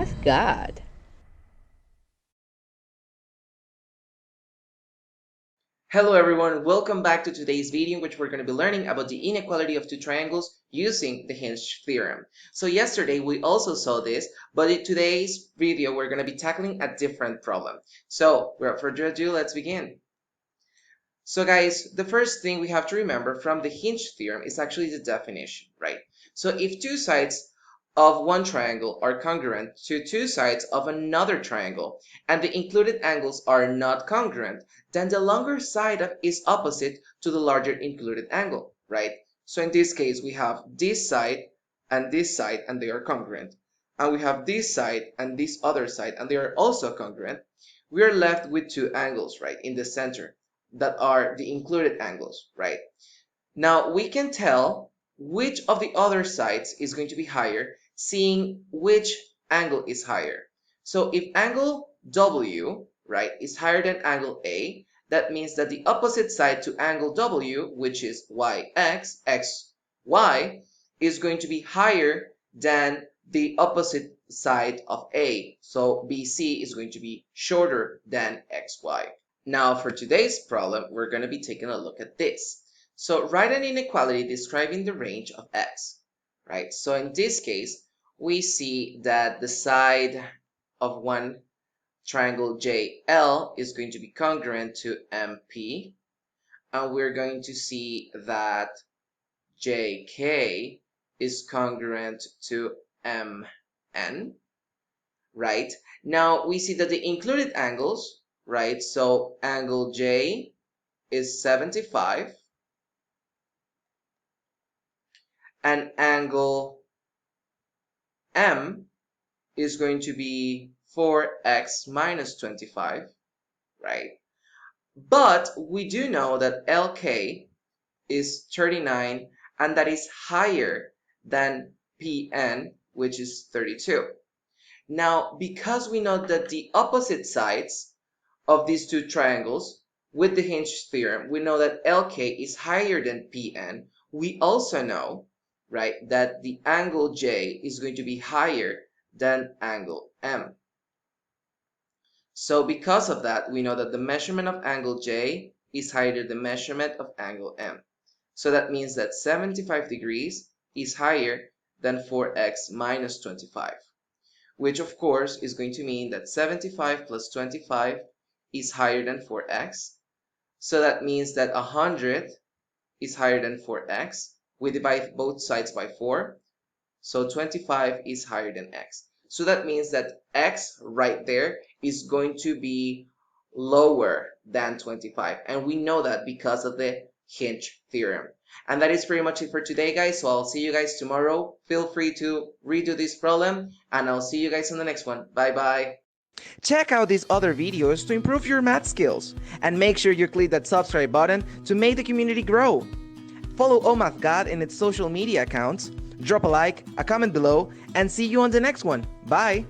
Math Gad. Hello everyone, welcome back to today's video in which we're going to be learning about the inequality of two triangles using the hinge theorem. So yesterday we also saw this, but in today's video we're going to be tackling a different problem. So without further ado, let's begin. So guys, the first thing we have to remember from the hinge theorem is actually the definition, right? So if two sides of one triangle are congruent to two sides of another triangle and the included angles are not congruent, then the longer side is opposite to the larger included angle, right? So in this case, we have this side and they are congruent. And we have this side and this other side, and they are also congruent. We are left with two angles, right, in the center that are the included angles, right? Now we can tell which of the other sides is going to be higher, seeing which angle is higher. So if angle W, right, is higher than angle A, that means that the opposite side to angle W, which is YX, XY, is going to be higher than the opposite side of A. So BC is going to be shorter than XY. Now for today's problem, we're going to be taking a look at this. So write an inequality describing the range of x, right? So in this case, we see that the side of one triangle JL is going to be congruent to MP, and we're going to see that JK is congruent to MN, right? Now we see that the included angles, right? So angle J is 75 and angle M is going to be 4x minus 25, right? But we do know that LK is 39 and that is higher than PN, which is 32. Now, because we know that the opposite sides of these two triangles with the hinge theorem, we know that LK is higher than PN. We also know, right, that the angle J is going to be higher than angle M. So because of that, we know that the measurement of angle J is higher than the measurement of angle M. So that means that 75 degrees is higher than 4x minus 25, which of course is going to mean that 75 plus 25 is higher than 4x. So that means that 100 is higher than 4x. We divide both sides by 4. So 25 is higher than x. So that means that x right there is going to be lower than 25. And we know that because of the hinge theorem. And that is pretty much it for today, guys. So I'll see you guys tomorrow. Feel free to redo this problem, and I'll see you guys on the next one. Bye-bye. Check out these other videos to improve your math skills, and make sure you click that subscribe button to make the community grow. Follow ohmathgad in its social media accounts, drop a like, a comment below, and see you on the next one. Bye!